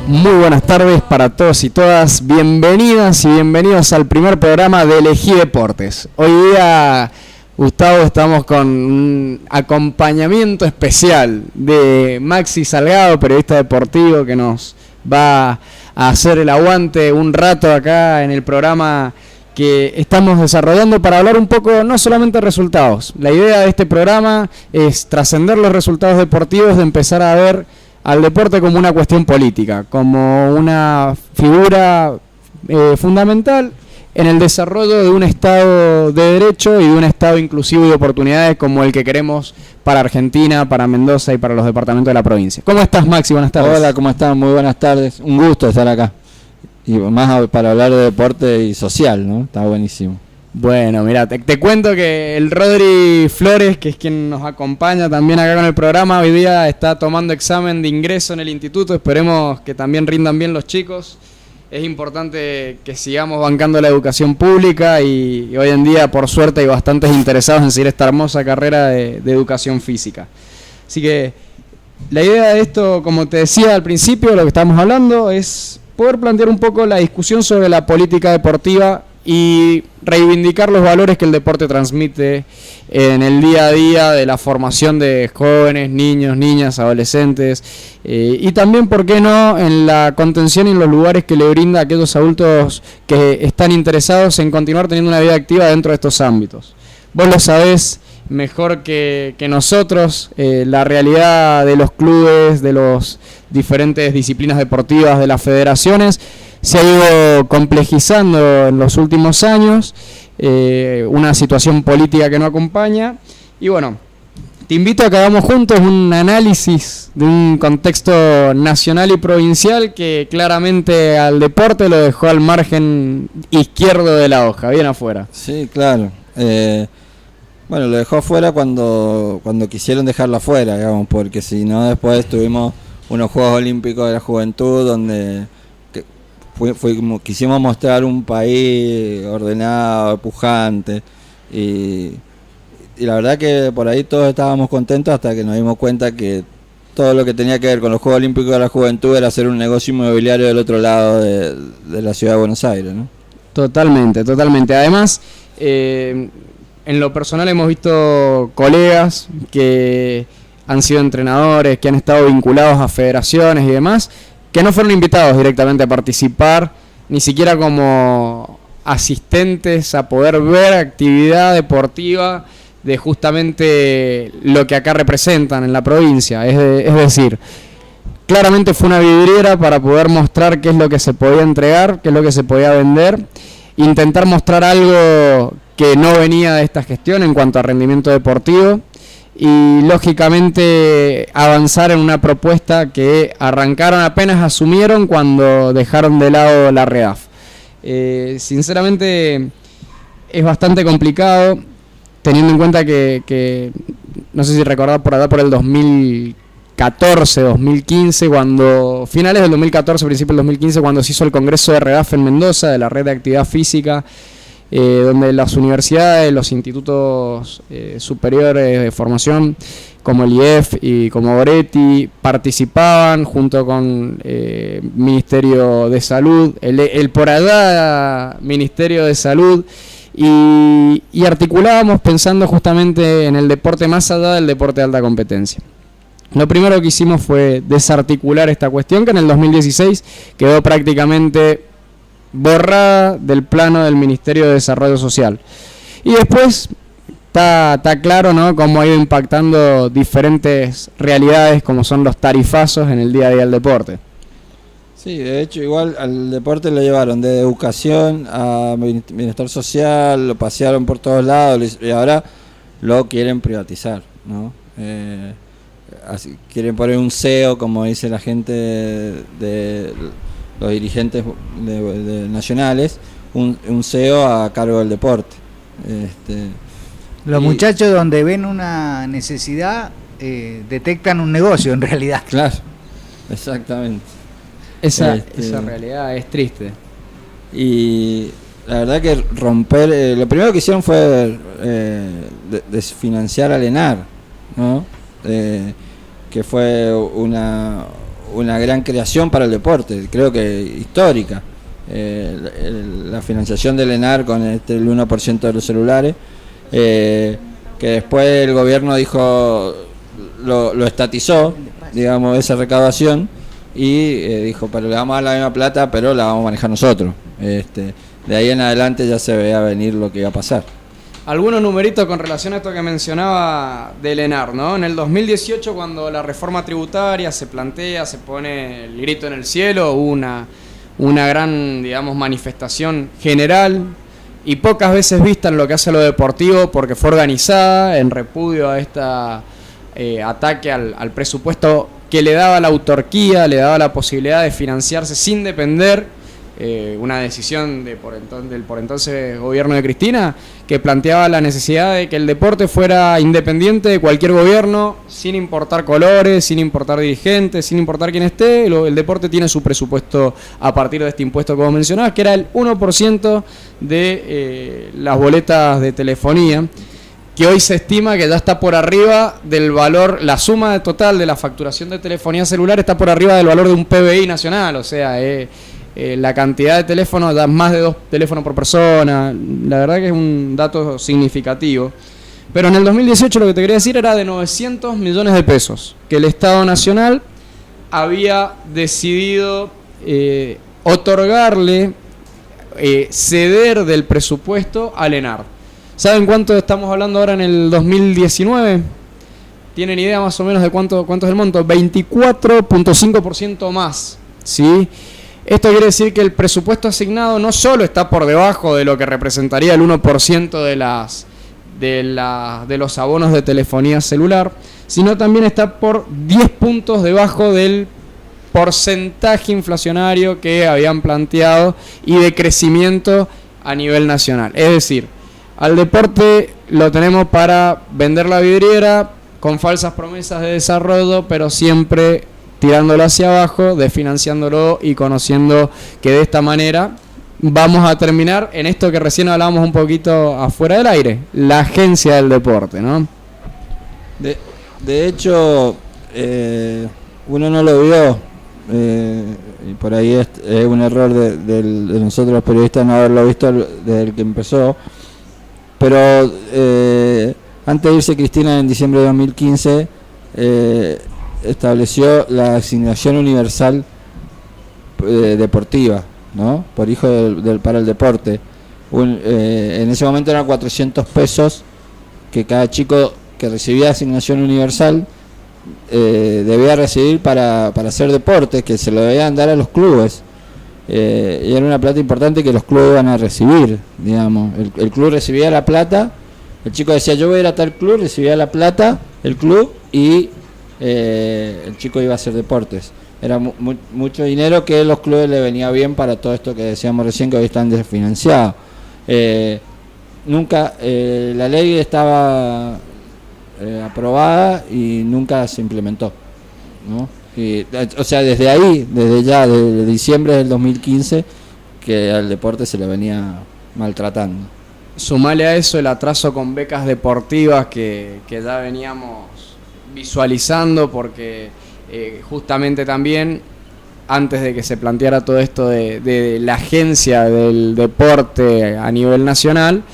Muy buenas tardes para todos y todas, bienvenidas y bienvenidos al primer programa de Elegí Deportes. Hoy día, Gustavo, estamos con un acompañamiento especial de Maxi Salgado, periodista deportivo, que nos va a hacer el aguante un rato acá en el programa que estamos desarrollando para hablar un poco no solamente de resultados. La idea de este programa es trascender los resultados deportivos, de empezar a ver al deporte como una cuestión política, como una figura fundamental en el desarrollo de un Estado de Derecho y de un Estado inclusivo y de oportunidades como el que queremos para Argentina, para Mendoza y para los departamentos de la provincia. ¿Cómo estás, Maxi? Buenas tardes. Hola, ¿cómo están? Muy buenas tardes. Un gusto estar acá. Y más para hablar de deporte y social, ¿no? Está buenísimo. Bueno, mira, te cuento que el Rodri Flores, que es quien nos acompaña también acá con el programa, hoy día está tomando examen de ingreso en el instituto. Esperemos que también rindan bien los chicos. Es importante que sigamos bancando la educación pública y hoy en día, por suerte, hay bastantes interesados en seguir esta hermosa carrera de educación física. Así que la idea de esto, como te decía al principio, lo que estamos hablando es poder plantear un poco la discusión sobre la política deportiva y reivindicar los valores que el deporte transmite en el día a día de la formación de jóvenes, niños, niñas, adolescentes y también, ¿por qué no?, en la contención y en los lugares que le brinda a aquellos adultos que están interesados en continuar teniendo una vida activa dentro de estos ámbitos. Vos lo sabés mejor que nosotros, la realidad de los clubes, de las diferentes disciplinas deportivas, de las federaciones, se ha ido complejizando en los últimos años, una situación política que no acompaña. Y bueno, te invito a que hagamos juntos un análisis de un contexto nacional y provincial que claramente al deporte lo dejó al margen izquierdo de la hoja, bien afuera. Sí, claro. Bueno, lo dejó afuera cuando quisieron dejarlo afuera, digamos, porque si no, después tuvimos unos Juegos Olímpicos de la Juventud donde quisimos mostrar un país ordenado, pujante, y la verdad que por ahí todos estábamos contentos hasta que nos dimos cuenta que todo lo que tenía que ver con los Juegos Olímpicos de la Juventud era hacer un negocio inmobiliario del otro lado de la ciudad de Buenos Aires, ¿no? Totalmente, totalmente. Además, en lo personal hemos visto colegas que han sido entrenadores, que han estado vinculados a federaciones y demás, que no fueron invitados directamente a participar, ni siquiera como asistentes a poder ver actividad deportiva de justamente lo que acá representan en la provincia. Es decir, claramente fue una vidriera para poder mostrar qué es lo que se podía entregar, qué es lo que se podía vender, intentar mostrar algo que no venía de esta gestión en cuanto a rendimiento deportivo, y lógicamente avanzar en una propuesta que arrancaron apenas asumieron cuando dejaron de lado la REAF. Sinceramente es bastante complicado, teniendo en cuenta que no sé si recordar por allá por el 2014, 2015, cuando finales del 2014, principios del 2015, cuando se hizo el Congreso de REAF en Mendoza, de la Red de Actividad Física, donde las universidades, los institutos superiores de formación como el IEF y como Goretti participaban junto con Ministerio de Salud, el por allá Ministerio de Salud, y articulábamos pensando justamente en el deporte más allá del deporte de alta competencia. Lo primero que hicimos fue desarticular esta cuestión, que en el 2016 quedó prácticamente borrada del plano del Ministerio de Desarrollo Social. Y después está claro, ¿no?, cómo ha ido impactando diferentes realidades como son los tarifazos en el día a día del deporte. Sí, de hecho igual al deporte lo llevaron de educación a bienestar social, lo pasearon por todos lados y ahora lo quieren privatizar, ¿no? Así, quieren poner un CEO, como dice la gente de los dirigentes nacionales, un CEO a cargo del deporte. Los muchachos, donde ven una necesidad, detectan un negocio en realidad. Claro, exactamente. Esa realidad es triste. Y la verdad que romper, lo primero que hicieron fue desfinanciar al ENAR, ¿no? Que fue una gran creación para el deporte, creo que histórica. La financiación del ENAR con el 1% de los celulares, que después el gobierno dijo, lo estatizó, digamos, esa recaudación, y dijo, pero le vamos a dar la misma plata, pero la vamos a manejar nosotros. De ahí en adelante ya se veía venir lo que iba a pasar. Algunos numeritos con relación a esto que mencionaba del ENAR, ¿no? En el 2018, cuando la reforma tributaria se plantea, se pone el grito en el cielo, hubo una gran, digamos, manifestación general y pocas veces vista en lo que hace a lo deportivo, porque fue organizada en repudio a esta ataque al presupuesto que le daba la autarquía, le daba la posibilidad de financiarse sin depender. Una decisión del por entonces gobierno de Cristina, que planteaba la necesidad de que el deporte fuera independiente de cualquier gobierno, sin importar colores, sin importar dirigentes, sin importar quién esté. El deporte tiene su presupuesto a partir de este impuesto que vos mencionabas, que era el 1% de las boletas de telefonía, que hoy se estima que ya está por arriba del valor, la suma total de la facturación de telefonía celular está por arriba del valor de un PBI nacional, o sea, la cantidad de teléfonos da más de 2 teléfonos por persona. La verdad que es un dato significativo. Pero en el 2018 lo que te quería decir era de 900 millones de pesos que el Estado Nacional había decidido otorgarle, ceder del presupuesto al ENAR. ¿Saben cuánto estamos hablando ahora en el 2019? ¿Tienen idea más o menos de cuánto es el monto? 24.5% más, ¿sí? Esto quiere decir que el presupuesto asignado no solo está por debajo de lo que representaría el 1% de los abonos de telefonía celular, sino también está por 10 puntos debajo del porcentaje inflacionario que habían planteado y de crecimiento a nivel nacional. Es decir, al deporte lo tenemos para vender la vidriera con falsas promesas de desarrollo, pero siempre tirándolo hacia abajo, desfinanciándolo y conociendo que de esta manera vamos a terminar en esto que recién hablábamos un poquito afuera del aire, la agencia del deporte, ¿no? De hecho, uno no lo vio, y por ahí es un error de nosotros los periodistas no haberlo visto desde el que empezó, pero antes de irse Cristina en diciembre de 2015, estableció la asignación universal deportiva, ¿no? Por hijo para el deporte. En ese momento eran 400 pesos que cada chico que recibía asignación universal debía recibir para hacer deportes, que se lo debían dar a los clubes. Y era una plata importante que los clubes iban a recibir, digamos. El club recibía la plata, el chico decía yo voy a ir a tal club, recibía la plata el club y el chico iba a hacer deportes. Era mucho dinero que a los clubes le venía bien para todo esto que decíamos recién, que hoy están desfinanciados. Nunca la ley estaba aprobada y nunca se implementó, ¿no? O sea, desde ahí, desde diciembre del 2015, que al deporte se le venía maltratando. Sumale a eso el atraso con becas deportivas que ya veníamos visualizando, porque justamente también antes de que se planteara todo esto de la agencia del deporte a nivel nacional,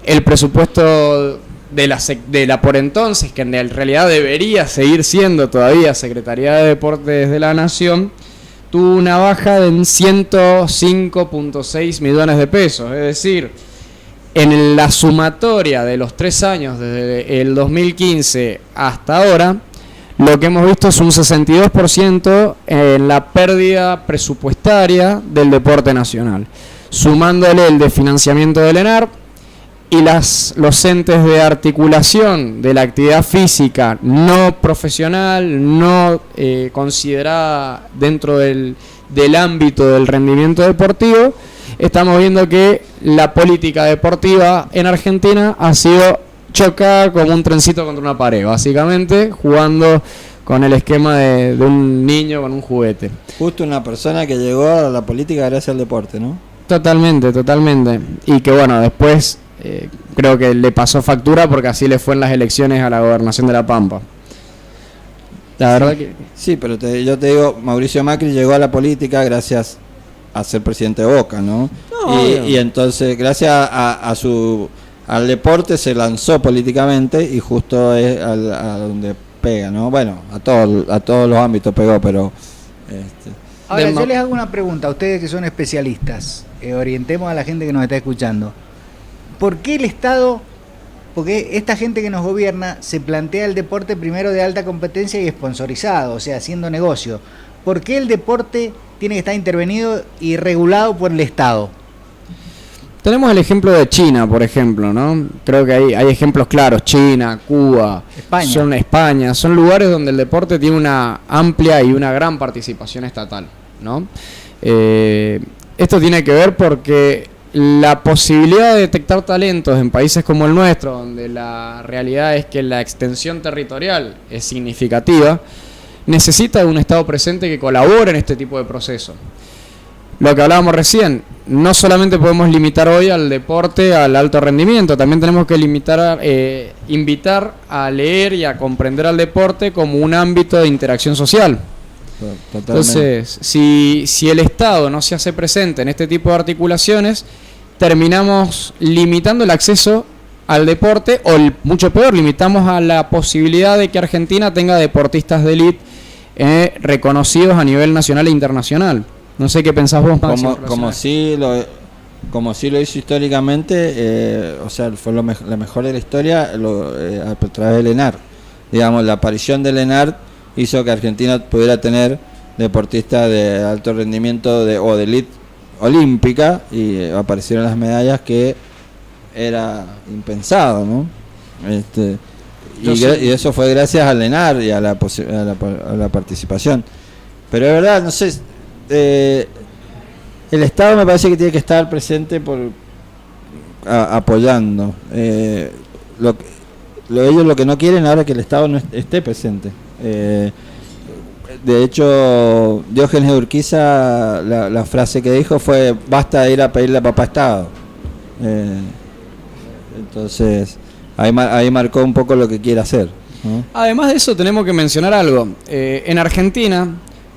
el presupuesto de la por entonces, que en realidad debería seguir siendo todavía Secretaría de Deportes de la Nación, tuvo una baja de 105.6 millones de pesos, es decir, en la sumatoria de los 3 años, desde el 2015 hasta ahora, lo que hemos visto es un 62% en la pérdida presupuestaria del deporte nacional, sumándole el desfinanciamiento del ENAR y los entes de articulación de la actividad física no profesional, no considerada dentro del ámbito del rendimiento deportivo. Estamos viendo que la política deportiva en Argentina ha sido chocada como un trencito contra una pared, básicamente jugando con el esquema de un niño con un juguete. Justo una persona que llegó a la política gracias al deporte, ¿no? Totalmente. Y que bueno, después creo que le pasó factura porque así le fue en las elecciones a la gobernación de La Pampa. La verdad que... Sí, pero yo te digo, Mauricio Macri llegó a la política gracias a ser presidente de Boca, ¿no? Y entonces, gracias al deporte se lanzó políticamente y justo es a donde pega, ¿no? Bueno, a todos los ámbitos pegó, pero... Ahora, yo les hago una pregunta a ustedes que son especialistas. Orientemos a la gente que nos está escuchando. ¿Por qué el Estado... Porque esta gente que nos gobierna se plantea el deporte primero de alta competencia y sponsorizado, o sea, haciendo negocio. ¿Por qué el deporte tiene que estar intervenido y regulado por el Estado? Tenemos el ejemplo de China, por ejemplo, ¿no? Creo que hay ejemplos claros. China, Cuba, España. Son lugares donde el deporte tiene una amplia y una gran participación estatal, ¿no? Esto tiene que ver porque la posibilidad de detectar talentos en países como el nuestro, donde la realidad es que la extensión territorial es significativa, necesita de un Estado presente que colabore en este tipo de procesos. Lo que hablábamos recién, no solamente podemos limitar hoy al deporte, al alto rendimiento, también tenemos que invitar a leer y a comprender al deporte como un ámbito de interacción social. Totalmente. Entonces, si el Estado no se hace presente en este tipo de articulaciones, terminamos limitando el acceso al deporte, o mucho peor, limitamos a la posibilidad de que Argentina tenga deportistas de élite reconocidos a nivel nacional e internacional. No sé qué pensás vos, Máximo. Como sí lo hizo históricamente, o sea, fue la mejor de la historia a través del ENAR. Digamos, la aparición del ENAR hizo que Argentina pudiera tener deportistas de alto rendimiento o de élite olímpica, y aparecieron las medallas que era impensado, ¿no? Y eso fue gracias al ENAR y a la participación. Pero de verdad, no sé, el Estado me parece que tiene que estar presente apoyando. Ellos lo que no quieren ahora es que el Estado no esté presente. De hecho, Diógenes de Urquiza, la frase que dijo fue: basta de ir a pedirle a papá Estado. Entonces, ahí marcó un poco lo que quiere hacer, ¿no? Además de eso, tenemos que mencionar algo. En Argentina,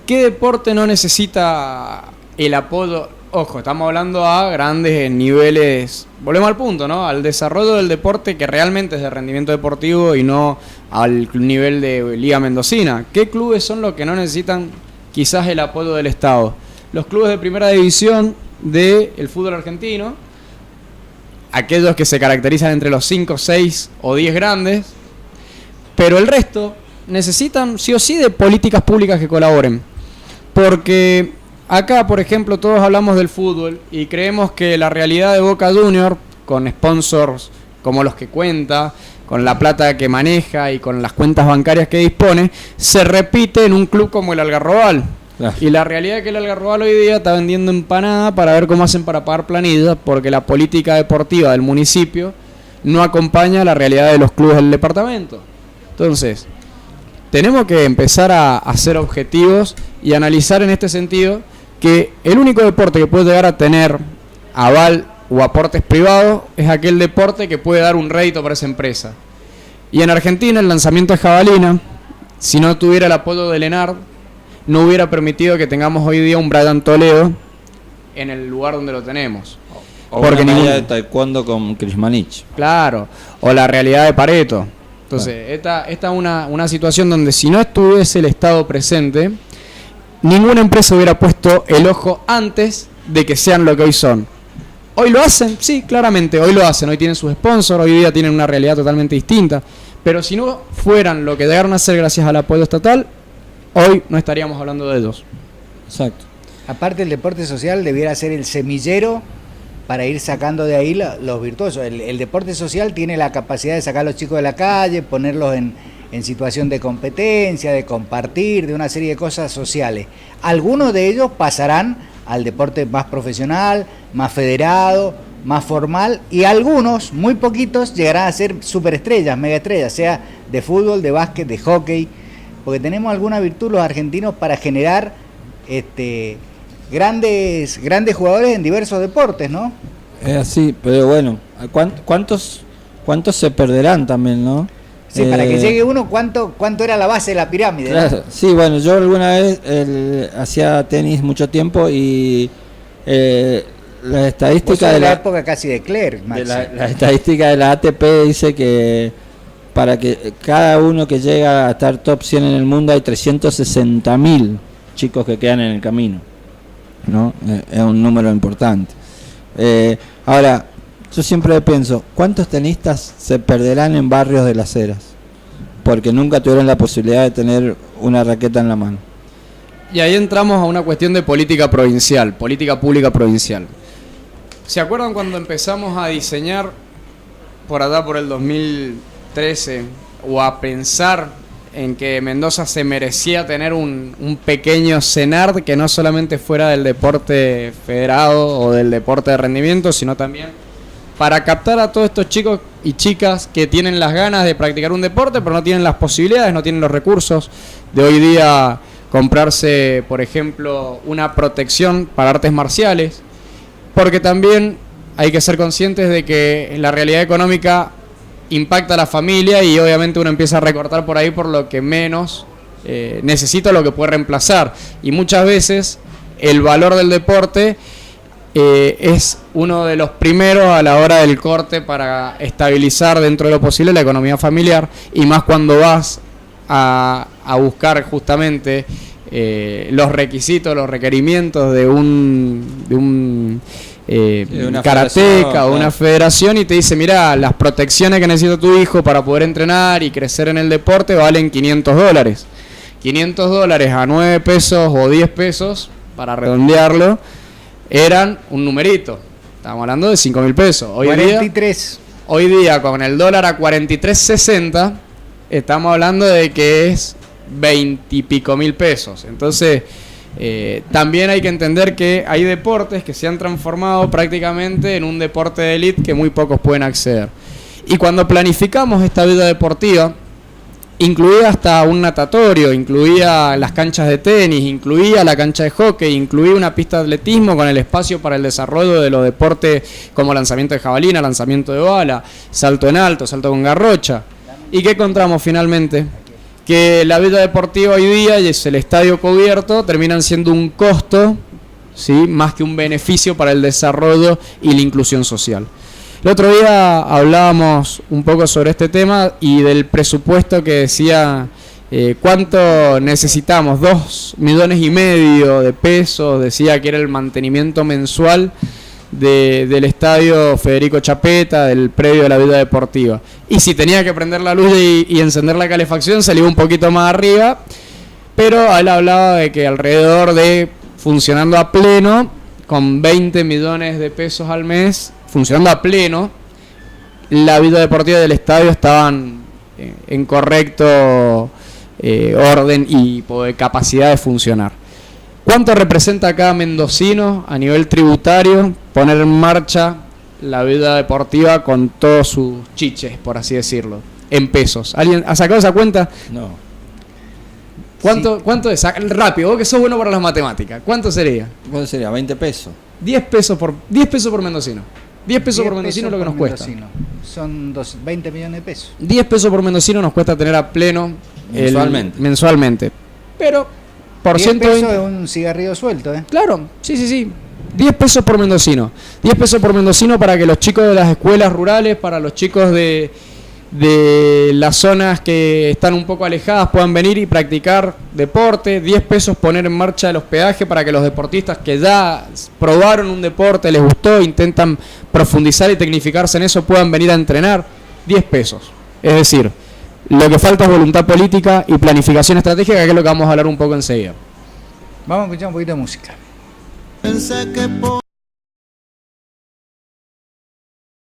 ¿qué deporte no necesita el apoyo? Ojo, estamos hablando a grandes niveles. Volvemos al punto, ¿no? Al desarrollo del deporte que realmente es de rendimiento deportivo y no al nivel de Liga Mendocina. ¿Qué clubes son los que no necesitan quizás el apoyo del Estado? Los clubes de primera división del fútbol argentino, aquellos que se caracterizan entre los 5, 6 o 10 grandes, pero el resto necesitan sí o sí de políticas públicas que colaboren. Porque acá, por ejemplo, todos hablamos del fútbol y creemos que la realidad de Boca Juniors, con sponsors como los que cuenta, con la plata que maneja y con las cuentas bancarias que dispone, se repite en un club como el Algarrobal. Y la realidad es que el Algarrobal hoy día está vendiendo empanada para ver cómo hacen para pagar planillas, porque la política deportiva del municipio no acompaña la realidad de los clubes del departamento. Entonces, tenemos que empezar a ser objetivos y analizar en este sentido que el único deporte que puede llegar a tener aval o aportes privados es aquel deporte que puede dar un rédito para esa empresa. Y en Argentina el lanzamiento de jabalina, si no tuviera el apoyo del ENAR, no hubiera permitido que tengamos hoy día un Brian Toledo en el lugar donde lo tenemos. O porque una medalla de taekwondo con Krismanich. Claro, o la realidad de Pareto. Entonces, esta es una situación donde si no estuviese el Estado presente, ninguna empresa hubiera puesto el ojo antes de que sean lo que hoy son. ¿Hoy lo hacen? Sí, claramente, hoy lo hacen. Hoy tienen sus sponsors, hoy día tienen una realidad totalmente distinta. Pero si no fueran lo que llegaron a ser gracias al apoyo estatal, hoy no estaríamos hablando de ellos. Exacto. Aparte, el deporte social debiera ser el semillero para ir sacando de ahí los virtuosos. El deporte social tiene la capacidad de sacar a los chicos de la calle, ponerlos en situación de competencia, de compartir, de una serie de cosas sociales. Algunos de ellos pasarán al deporte más profesional, más federado, más formal, y algunos, muy poquitos, llegarán a ser superestrellas, megaestrellas, sea de fútbol, de básquet, de hockey, porque tenemos alguna virtud los argentinos para generar grandes jugadores en diversos deportes, ¿no? Es así, pero bueno, ¿cuántos se perderán también, no? Sí, para que llegue uno, ¿cuánto era la base de la pirámide? Claro, ¿no? sí, bueno, yo alguna vez hacía tenis mucho tiempo y la estadística de la época casi de Clerc, Maxi. la estadística de la ATP dice que para que cada uno que llega a estar top 100 en el mundo hay 360.000 chicos que quedan en el camino, ¿no? Es un número importante. Ahora, yo siempre pienso, ¿cuántos tenistas se perderán en barrios de Las Heras? Porque nunca tuvieron la posibilidad de tener una raqueta en la mano. Y ahí entramos a una cuestión de política provincial, política pública provincial. ¿Se acuerdan cuando empezamos a diseñar por allá por el 2013 o a pensar en que Mendoza se merecía tener un pequeño CENART que no solamente fuera del deporte federado o del deporte de rendimiento, sino también para captar a todos estos chicos y chicas que tienen las ganas de practicar un deporte, pero no tienen las posibilidades, no tienen los recursos de hoy día comprarse, por ejemplo, una protección para artes marciales, porque también hay que ser conscientes de que la realidad económica impacta a la familia y obviamente uno empieza a recortar por ahí por lo que menos necesita, lo que puede reemplazar. Y muchas veces el valor del deporte es uno de los primeros a la hora del corte para estabilizar dentro de lo posible la economía familiar, y más cuando vas a buscar justamente los requisitos, los requerimientos de un karateca o una federación, y te dice, mira, las protecciones que necesita tu hijo para poder entrenar y crecer en el deporte valen $500. $500 a 9 pesos o 10 pesos, para redondearlo, eran un numerito. Estamos hablando de 5.000 pesos. Hoy día, con el dólar a 43.60, estamos hablando de que es 20 y pico mil pesos. Entonces, también hay que entender que hay deportes que se han transformado prácticamente en un deporte de élite que muy pocos pueden acceder. Y cuando planificamos esta vida deportiva, incluía hasta un natatorio, incluía las canchas de tenis, incluía la cancha de hockey, incluía una pista de atletismo con el espacio para el desarrollo de los deportes como lanzamiento de jabalina, lanzamiento de bala, salto en alto, salto con garrocha. ¿Y qué encontramos finalmente? Que la vida deportiva hoy día y el estadio cubierto terminan siendo un costo, ¿sí?, más que un beneficio para el desarrollo y la inclusión social. El otro día hablábamos un poco sobre este tema y del presupuesto que decía cuánto necesitamos, 2,5 millones de pesos, decía que era el mantenimiento mensual del estadio Federico Chapeta, del predio de la vida deportiva. Y si tenía que prender la luz y encender la calefacción, salía un poquito más arriba, pero él hablaba de que alrededor de, funcionando a pleno, con 20 millones de pesos al mes, funcionando a pleno, la vida deportiva del estadio estaban en correcto orden y capacidad de funcionar. ¿Cuánto representa a cada mendocino a nivel tributario poner en marcha la vida deportiva con todos sus chiches, por así decirlo, en pesos? ¿Alguien ha sacado esa cuenta? No. ¿Cuánto es? Rápido, vos que sos bueno para las matemáticas. ¿Cuánto sería? ¿Cuánto sería? 20 pesos. 10 pesos por mendocino. 10 pesos por mendocino es lo que nos cuesta. Son 20 millones de pesos. 10 pesos por mendocino nos cuesta tener a pleno mensualmente. Pero por 10 120 pesos es un cigarrillo suelto, ¿eh? Claro, sí. 10 pesos por mendocino. 10 pesos por mendocino para que los chicos de las escuelas rurales, para los chicos de las zonas que están un poco alejadas puedan venir y practicar deporte. 10 pesos poner en marcha el hospedaje para que los deportistas que ya probaron un deporte, les gustó, intentan profundizar y tecnificarse en eso, puedan venir a entrenar. 10 pesos. Es decir, lo que falta es voluntad política y planificación estratégica, que es lo que vamos a hablar un poco enseguida. Vamos a escuchar un poquito de música.